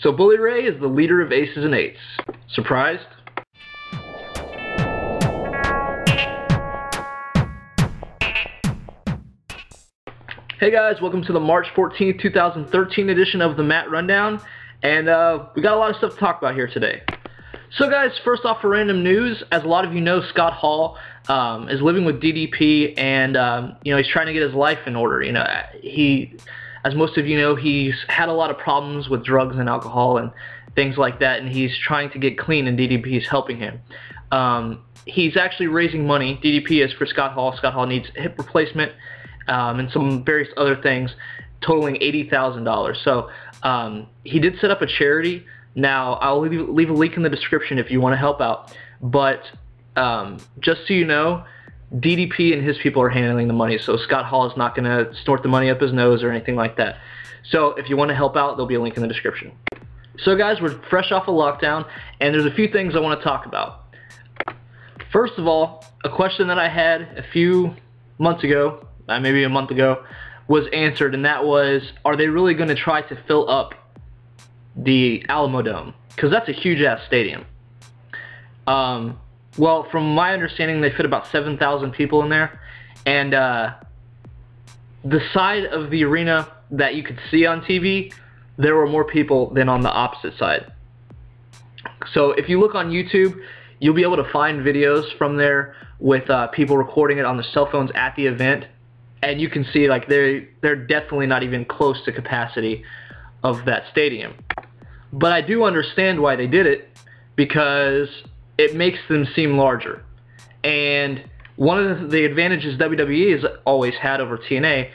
So Bully Ray is the leader of Aces and Eights. Surprised? Hey guys, welcome to the March 14th, 2013 edition of the Matt Rundown, and we got a lot of stuff to talk about here today. So guys, first off for random news, as a lot of you know, Scott Hall is living with DDP, and you know, he's trying to get his life in order. You know, as most of you know, he's had a lot of problems with drugs and alcohol and things like that, and he's trying to get clean, and DDP is helping him. He's actually raising money. DDP is for Scott Hall. Scott Hall needs a hip replacement and some various other things, totaling $80,000. So he did set up a charity. Now, I'll leave a link in the description if you want to help out. But just so you know, DDP and his people are handling the money, so Scott Hall is not going to snort the money up his nose or anything like that. So if you want to help out, there'll be a link in the description. So guys, we're fresh off a lockdown, and there's a few things I want to talk about. First of all, a question that I had a few months ago, maybe a month ago, was answered, and that was, are they really going to try to fill up the Alamo Dome? Because that's a huge-ass stadium. Well, from my understanding, they fit about 7,000 people in there, and the side of the arena that you could see on TV, there were more people than on the opposite side. So if you look on YouTube, you'll be able to find videos from there with people recording it on their cell phones at the event, and you can see like they're definitely not even close to capacity of that stadium. But I do understand why they did it, because it makes them seem larger. And one of the advantages WWE has always had over TNA,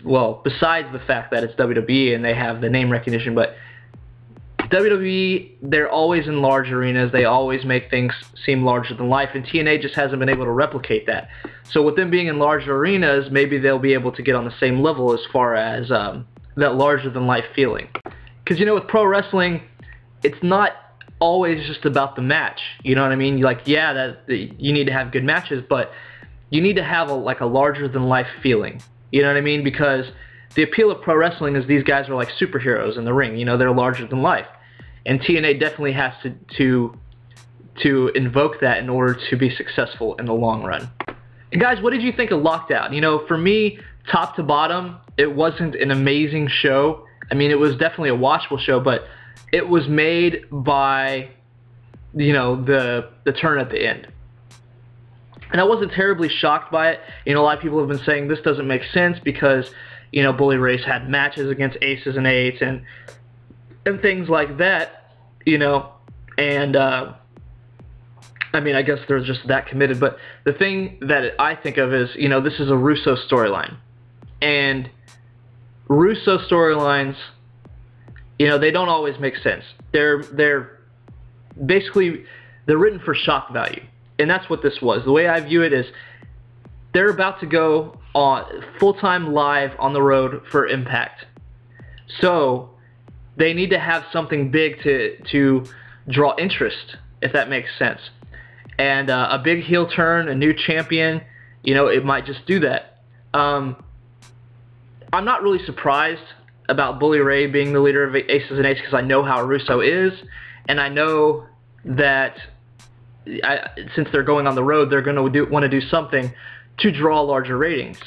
well, besides the fact that it's WWE and they have the name recognition, but WWE, they're always in large arenas. They always make things seem larger than life, and TNA just hasn't been able to replicate that. So with them being in larger arenas, maybe they'll be able to get on the same level as far as that larger than life feeling. Because, you know, with pro wrestling, it's not always just about the match. You know what I mean? Like, yeah, you need to have good matches, but you need to have like a larger than life feeling. You know what I mean? Because the appeal of pro wrestling is these guys are like superheroes in the ring. You know, they're larger than life. And TNA definitely has to invoke that in order to be successful in the long run. And guys, what did you think of Lockdown? You know, for me, top to bottom, it wasn't an amazing show. I mean, it was definitely a watchable show, but it was made by, you know, the turn at the end. And I wasn't terribly shocked by it. You know, a lot of people have been saying this doesn't make sense because, you know, Bully Ray's had matches against Aces and Eights and things like that, you know, and I mean, I guess they're just that committed. But the thing that I think of is, you know, this is a Russo storyline, and Russo storylines, you know, they don't always make sense. They're basically, they're written for shock value, and that's what this was. The way I view it is, they're about to go on full-time live on the road for Impact, so they need to have something big to draw interest, if that makes sense. And a big heel turn, a new champion, you know, it might just do that. I'm not really surprised about Bully Ray being the leader of Aces and Eights, because I know how Russo is, and I know that since they're going on the road, they're going to want to do something to draw larger ratings.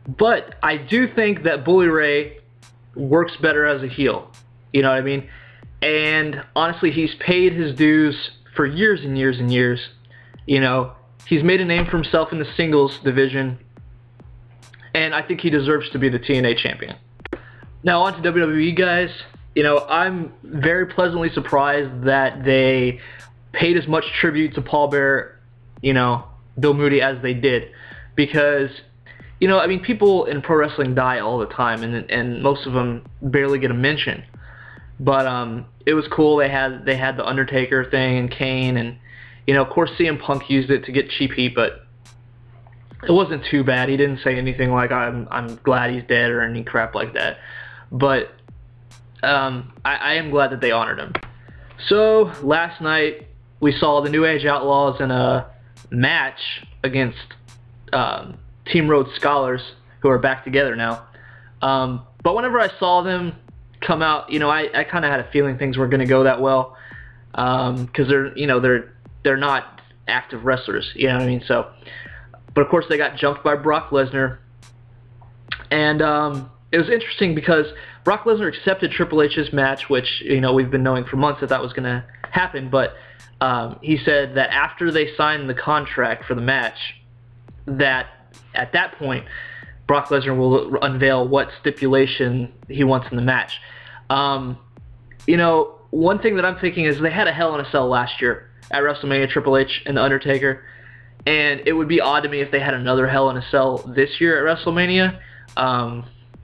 But I do think that Bully Ray works better as a heel. You know what I mean? And honestly, he's paid his dues for years and years and years. You know, he's made a name for himself in the singles division, and I think he deserves to be the TNA champion. Now on to WWE, guys. You know, I'm very pleasantly surprised that they paid as much tribute to Paul Bearer, you know, Bill Moody, as they did, because, you know, I mean, people in pro wrestling die all the time, and most of them barely get a mention. But it was cool. They had the Undertaker thing and Kane, and, you know, of course CM Punk used it to get cheap heat, but it wasn't too bad. He didn't say anything like I'm glad he's dead or any crap like that. But I am glad that they honored him. So last night we saw the New Age Outlaws in a match against Team Rhodes Scholars, who are back together now. But whenever I saw them come out. You know, I kind of had a feeling things were going to go that well, because they're not active wrestlers. You know what I mean? So, but of course they got jumped by Brock Lesnar, and it was interesting because Brock Lesnar accepted Triple H's match, which, you know, we've been knowing for months that was going to happen, but he said that after they signed the contract for the match, that at that point Brock Lesnar will unveil what stipulation he wants in the match. You know, one thing that I'm thinking is they had a Hell in a Cell last year at WrestleMania, Triple H and The Undertaker, and it would be odd to me if they had another Hell in a Cell this year at WrestleMania.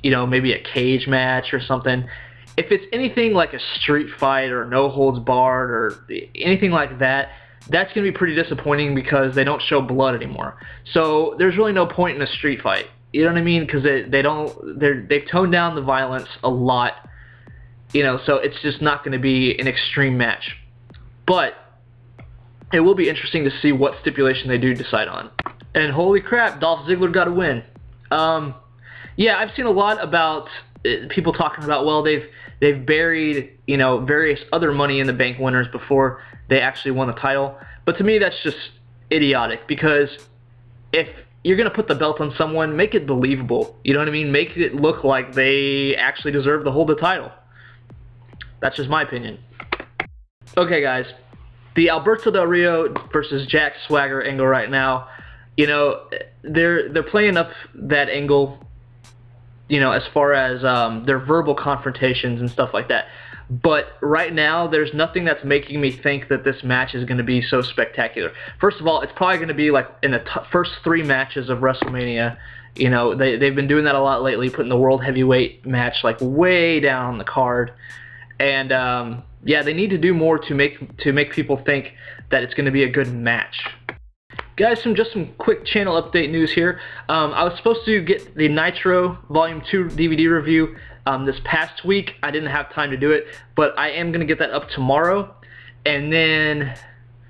You know, maybe a cage match or something. If it's anything like a street fight or no holds barred or anything like that, that's going to be pretty disappointing because they don't show blood anymore. So there's really no point in a street fight. You know what I mean? Because they've toned down the violence a lot. You know, so it's just not going to be an extreme match. But it will be interesting to see what stipulation they do decide on. And holy crap, Dolph Ziggler got a win. Yeah, I've seen a lot about people talking about, well, they've buried, you know, various other Money in the Bank winners before they actually won the title. But to me, that's just idiotic, because if you're going to put the belt on someone, make it believable. You know what I mean? Make it look like they actually deserve to hold the title. That's just my opinion. Okay, guys. The Alberto Del Rio versus Jack Swagger angle right now, you know, they're playing up that angle, you know, as far as their verbal confrontations and stuff like that. But right now, there's nothing that's making me think that this match is going to be so spectacular. First of all, it's probably going to be like in the first 3 matches of WrestleMania. You know, they've been doing that a lot lately, putting the World Heavyweight match like way down on the card. And yeah, they need to do more to make people think that it's going to be a good match. Guys, just some quick channel update news here. I was supposed to get the Nitro Volume 2 DVD review this past week. I didn't have time to do it, but I am going to get that up tomorrow. And then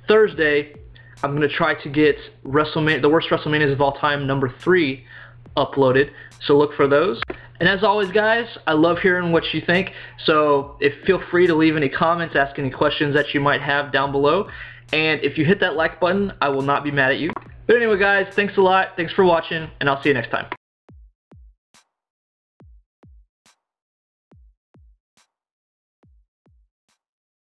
Thursday, I'm going to try to get WrestleMania, the worst WrestleManias of all time, number 3, uploaded. So look for those. And as always, guys, I love hearing what you think. So feel free to leave any comments, ask any questions that you might have down below. And if you hit that like button, I will not be mad at you. But anyway, guys, thanks a lot. Thanks for watching, and I'll see you next time.